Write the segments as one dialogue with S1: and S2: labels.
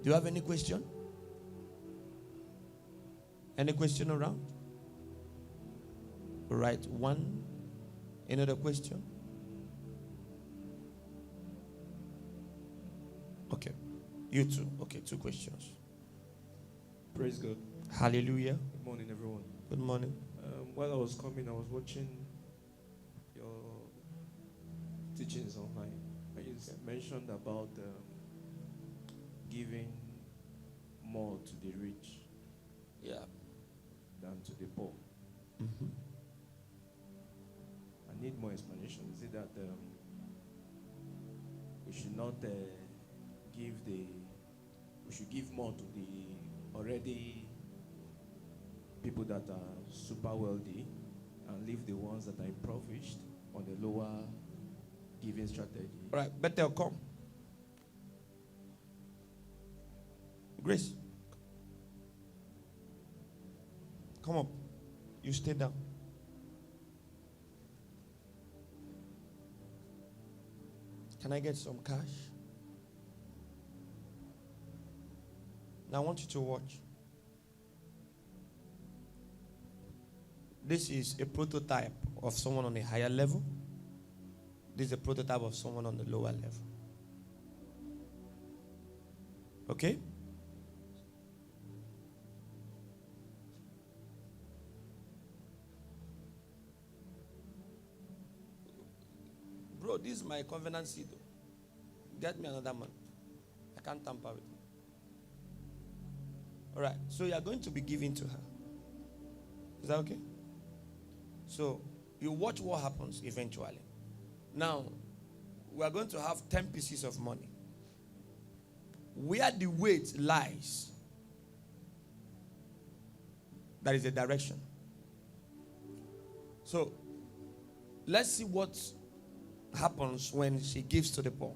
S1: Do you have any question? Any question around? All right, one. Another question? Okay. You too. Okay, two questions.
S2: Praise God.
S1: Hallelujah.
S2: Good morning, everyone.
S1: Good morning.
S2: While I was coming, I was watching your teachings online. And you mentioned about giving more to the rich, than to the poor.
S1: Mm-hmm.
S2: I need more explanation. Is it that we should not we should give more to the already people that are super wealthy and leave the ones that are impoverished on the lower giving strategy?
S1: All right, better come. Grace, come up. You stay down. Can I get some cash? Now I want you to watch. This is a prototype of someone on a higher level. This is a prototype of someone on the lower level. Okay? Bro, this is my covenant seed. Get me another man. I can't tamper with it. All right. So you are going to be giving to her. Is that okay? So you watch what happens eventually. Now, we are going to have 10 pieces of money. Where the weight lies, that is the direction. So let's see what happens when she gives to the poor.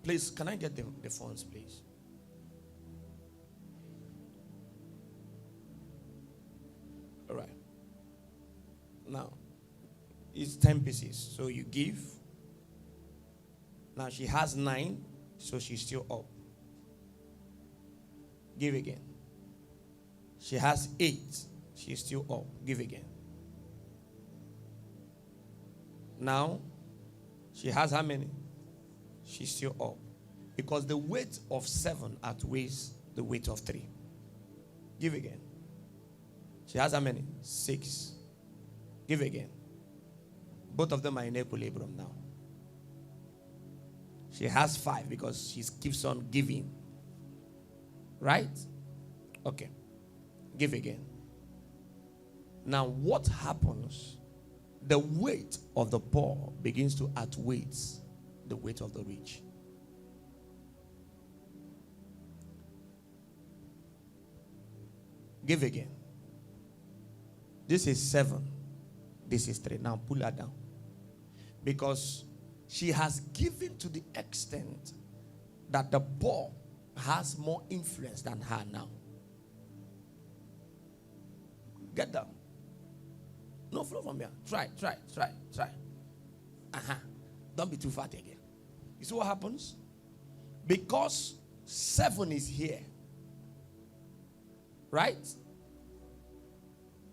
S1: Please, can I get the phones, please? All right. Now, it's 10 pieces. So you give. Now she has 9, so she's still up. Give again. She has 8, she's still up. Give again. Now, she has how many? She's still up. Because the weight of 7 outweighs the weight of 3. Give again. She has how many? 6. Give again. Both of them are in equilibrium now. She has 5 because she keeps on giving. Right? Okay. Give again. Now what happens? The weight of the poor begins to outweigh the weight of the rich. Give again. This is 7. This is 3. Now pull her down. Because she has given to the extent that the poor has more influence than her now. Get down. No flow from here. Try. Don't be too fat again. You see what happens? Because 7 is here. Right?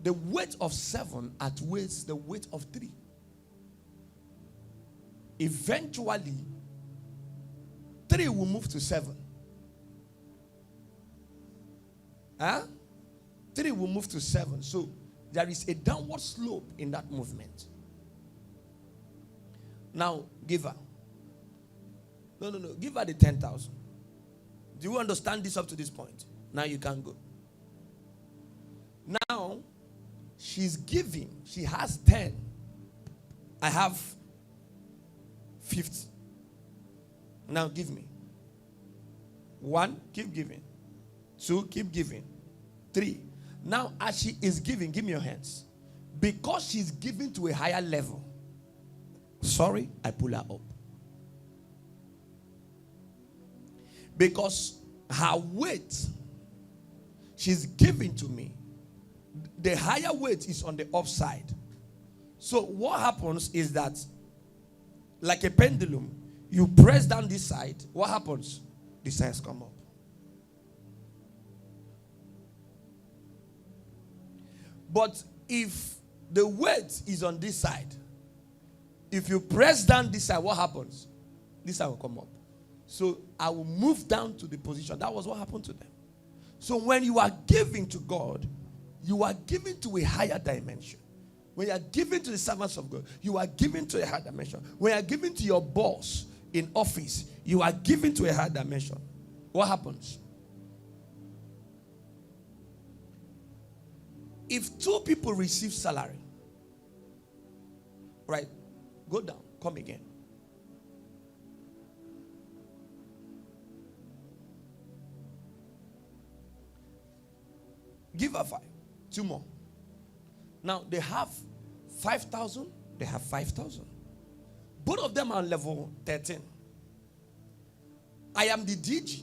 S1: The weight of 7 outweighs the weight of 3. Eventually, 3 will move to 7. 3 will move to 7. So there is a downward slope in that movement. Now, give her. No. Give her the 10,000. Do you understand this up to this point? Now you can go. Now, she's giving. She has 10. I have 50. Now give me. 1, keep giving. 2, keep giving. 3. Now, as she is giving, give me your hands. Because she's giving to a higher level. Sorry, I pull her up. Because her weight, she's giving to me. The higher weight is on the upside. So what happens is that, like a pendulum, you press down this side, what happens? This sides come up. But if the weight is on this side, if you press down this side, what happens? This side will come up. So I will move down to the position. That was what happened to them. So when you are giving to God, you are giving to a higher dimension. When you are giving to the servants of God, you are giving to a higher dimension. When you are giving to your boss in office, you are giving to a higher dimension. What happens? If two people receive salary, right? Go down, come again. Give her 5. 2 more. Now they have 5,000. They have 5,000. Both of them are on level 13. I am the DG.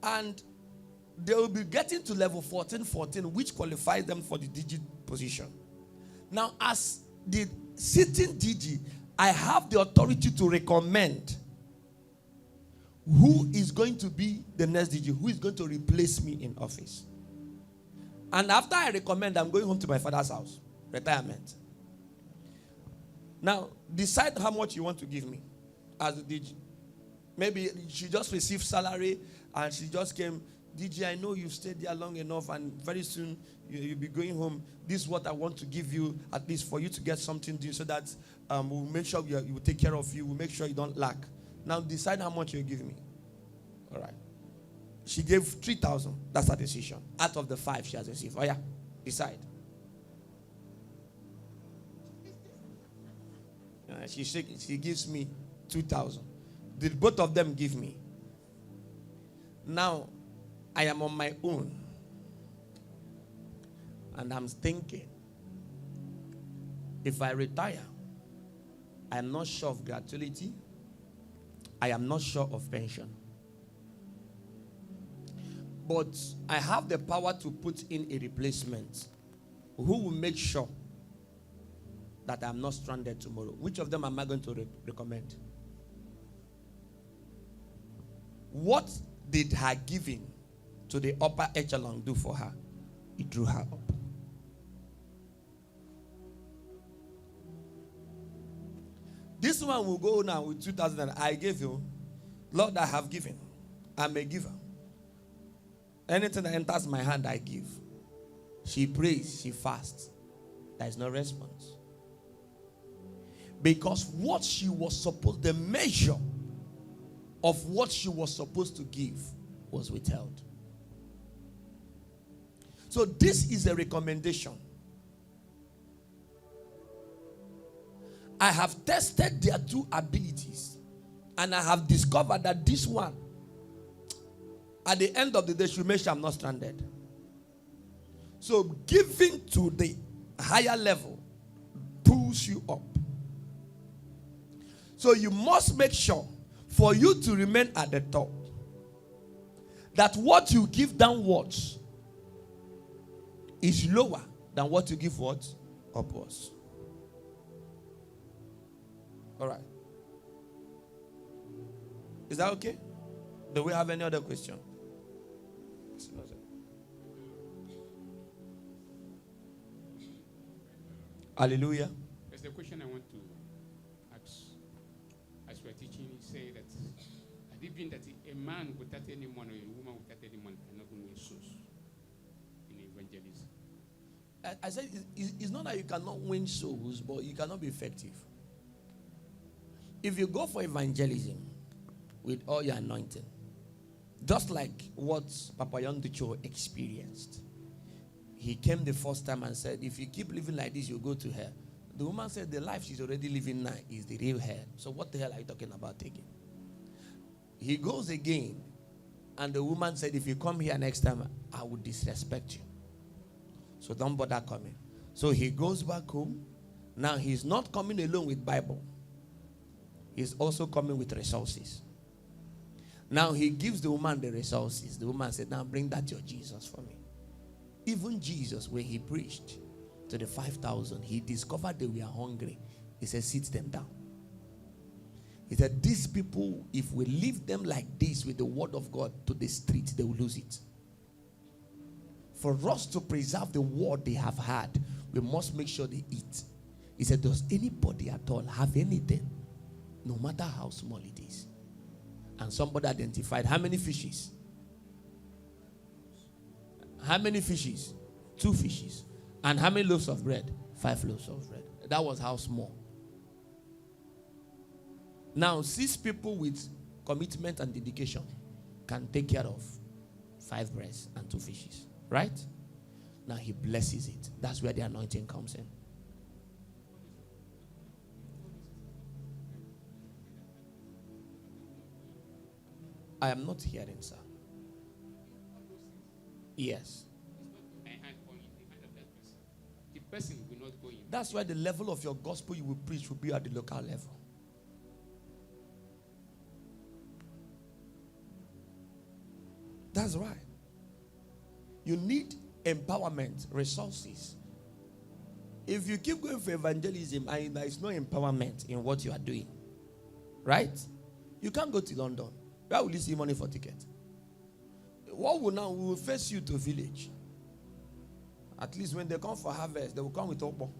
S1: And they will be getting to level 14, which qualifies them for the DG position. Now, as the sitting DG, I have the authority to recommend who is going to be the next DG, who is going to replace me in office. And after I recommend, I'm going home to my father's house, retirement. Now, decide how much you want to give me as the DG. Maybe she just received salary and she just came, DG, I know you've stayed there long enough and very soon you'll be going home. This is what I want to give you, at least for you to get something done so that we'll make sure we will take care of you. We'll make sure you don't lack. Now decide how much you'll give me. All right. She gave 3,000. That's her decision. Out of the 5 she has received. Oh yeah, decide. She gives me 2,000. Did both of them give me? Now, I am on my own. And I'm thinking, if I retire, I am not sure of gratuity. I am not sure of pension. But I have the power to put in a replacement. Who will make sure that I'm not stranded tomorrow? Which of them am I going to recommend? What did her giving to the upper echelon do for her? It drew her up. This one will go now with 2,000. I gave you. Lord, I have given. I'm a giver. Anything that enters my hand, I give. She prays, she fasts. There is no response. Because what she was supposed, the measure of what she was supposed to give was withheld. So this is a recommendation. I have tested their 2 abilities and I have discovered that this one, at the end of the day, should make sure I'm not stranded. So giving to the higher level pulls you up. So you must make sure, for you to remain at the top, that what you give downwards is lower than what you give what? Upwards. All right. Is that okay? Do we have any other question? Hallelujah.
S3: There's a question I want to ask. As we're teaching, you say that had it been that a man without any money or a woman without any money cannot win souls in evangelism?
S1: I said it's not that you cannot win souls, but you cannot be effective. If you go for evangelism with all your anointing, just like what Papa Yonducho experienced. He came the first time and said, if you keep living like this, you'll go to hell. The woman said, the life she's already living now is the real hell. So what the hell are you talking about taking? He goes again, and the woman said, if you come here next time, I will disrespect you. So don't bother coming. So he goes back home. Now he's not coming alone with Bible. He's also coming with resources. Now he gives the woman the resources. The woman said, now bring that your Jesus for me. Even Jesus, when he preached to the 5,000, he discovered they were hungry. He said, sit them down. He said, these people, if we leave them like this with the word of God to the street, they will lose it. For us to preserve the word they have had, we must make sure they eat. He said, does anybody at all have anything, no matter how small it is? And somebody identified how many fishes? How many fishes? 2 fishes. And how many loaves of bread? 5 loaves of bread. That was how small. Now, 6 people with commitment and dedication can take care of 5 breads and 2 fishes. Right? Now he blesses it. That's where the anointing comes in. I am not hearing, sir. Yes.
S3: The person will not go in.
S1: That's why the level of your gospel you will preach will be at the local level. That's right. You need empowerment, resources. If you keep going for evangelism and there is no empowerment in what you are doing, right? You can't go to London. Where will you see money for ticket? What will now? We will face you to a village. At least when they come for harvest, they will come with okpo.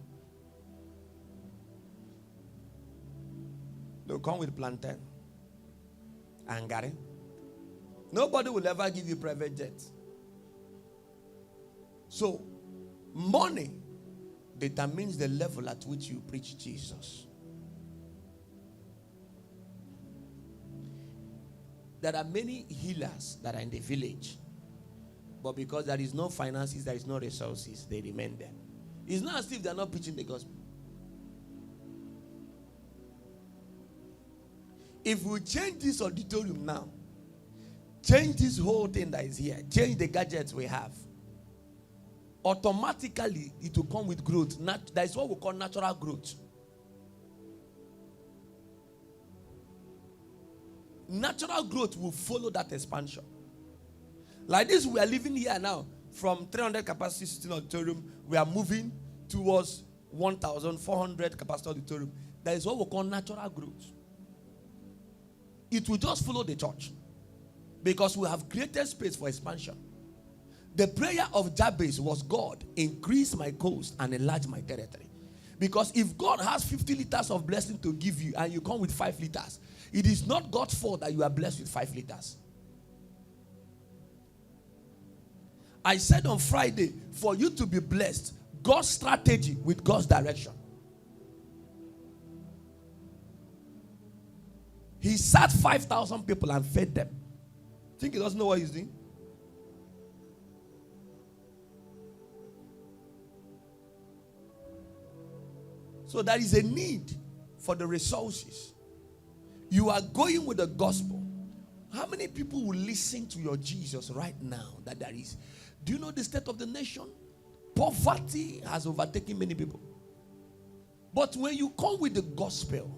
S1: They will come with plantain and garri. Nobody will ever give you private jet. So, money determines the level at which you preach Jesus. There are many healers that are in the village, but because there is no finances, there is no resources, they remain there. It's not as if they are not preaching the gospel. If we change this auditorium now, change this whole thing that is here, change the gadgets we have, automatically it will come with growth. That is what we call natural growth. Natural growth will follow that expansion. Like this, we are living here now. From 300 capacity sitting auditorium, we are moving towards 1,400 capacity auditorium. That is what we call natural growth. It will just follow the church. Because we have created space for expansion. The prayer of Jabez was, God, increase my coast and enlarge my territory. Because if God has 50 liters of blessing to give you and you come with 5 liters, it is not God's fault that you are blessed with 5 liters. I said on Friday, for you to be blessed, God's strategy with God's direction. He sat 5,000 people and fed them. Think he doesn't know what he's doing? So there is a need for the resources. You are going with the gospel. How many people will listen to your Jesus right now that there is? Do you know the state of the nation? Poverty has overtaken many people. But when you come with the gospel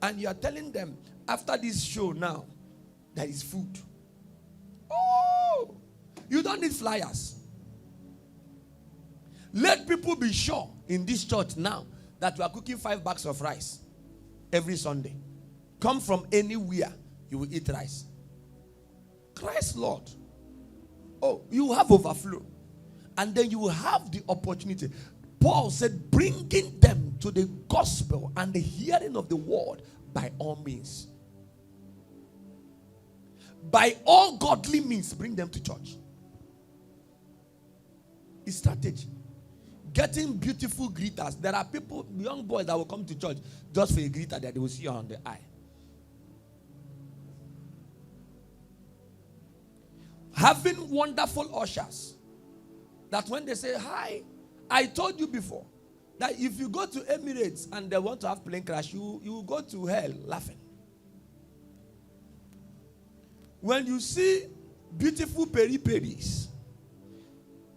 S1: and you are telling them, after this show now, there is food. Oh, you don't need flyers. Let people be sure in this church now that we are cooking 5 bags of rice every Sunday. Come from anywhere, you will eat rice. Christ Lord. Oh, you have overflow. And then you will have the opportunity. Paul said, bringing them to the gospel and the hearing of the word by all means. By all godly means, bring them to church. It's strategy. Getting beautiful greeters. There are people, young boys that will come to church just for a greeter that they will see you on the eye. Having wonderful ushers. That when they say, hi, I told you before that if you go to Emirates and they want to have plane crash, you will go to hell laughing. When you see beautiful peri-peris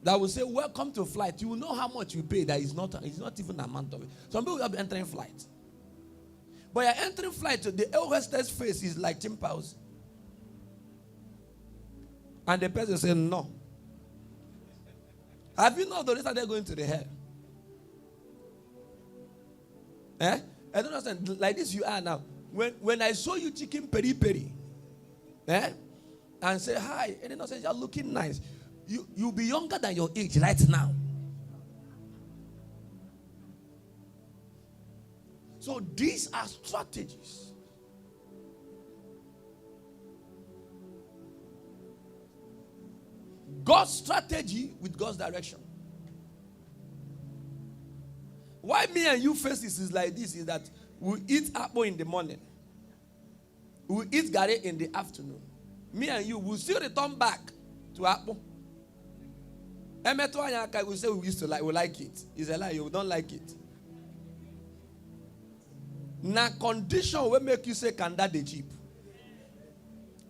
S1: that will say, welcome to flight, you will know how much you pay. That is not even an amount of it. Some people will be entering flight. But you're entering flight, the air hostess face is like chimpanzee. And the person says, no. Have you not noticed that they're going to the hell? I don't understand. Like this you are now. When I saw you chicken peri peri, and say hi, and then I say you're looking nice. You'll be younger than your age right now. So these are strategies. God's strategy with God's direction. Why me and you face this is like this is that we eat apple in the morning. We eat gari in the afternoon. Me and you will still return back to apple. Emeto will say we used to like, we like it. It's a lie, you don't like it. Na condition will make you say kanda de cheap.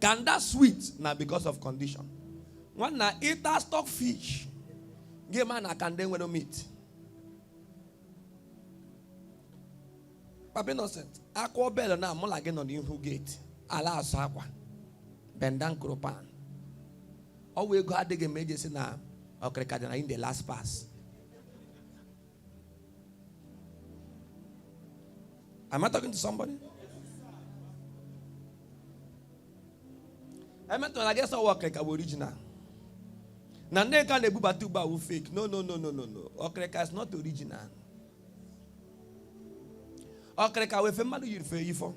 S1: Kanda sweet now because of condition. When na eat a stock fish, give man a kanda when no meat. Papa innocent. Aqua bell na more like on the who gate. Ala sakwa. Bendan kropan. Or we go at the game medicine now. Okay, in the last pass. Am I talking to somebody? I meant when I guess I work like a original. Now they can't be batuba who fake. No. Okay, is not original. Okay, we family you refer you for.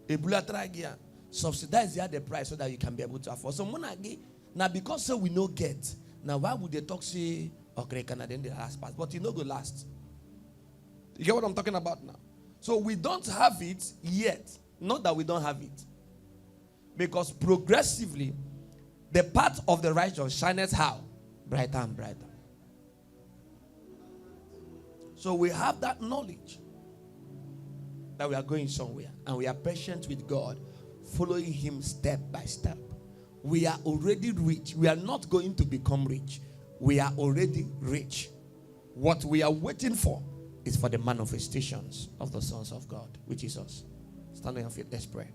S1: A bula tragia subsidize the price so that you can be able to afford. So monagi now because so we no get. Now why would they talk say okay can then the last pass? But you know go last. You get what I'm talking about now? So we don't have it yet. Not that we don't have it. Because progressively, the path of the righteous shineth how? Brighter and brighter. So we have that knowledge that we are going somewhere. And we are patient with God, following Him step by step. We are already rich. We are not going to become rich. We are already rich. What we are waiting for is for the manifestations of the sons of God, which is us. Stand on your feet, let's pray.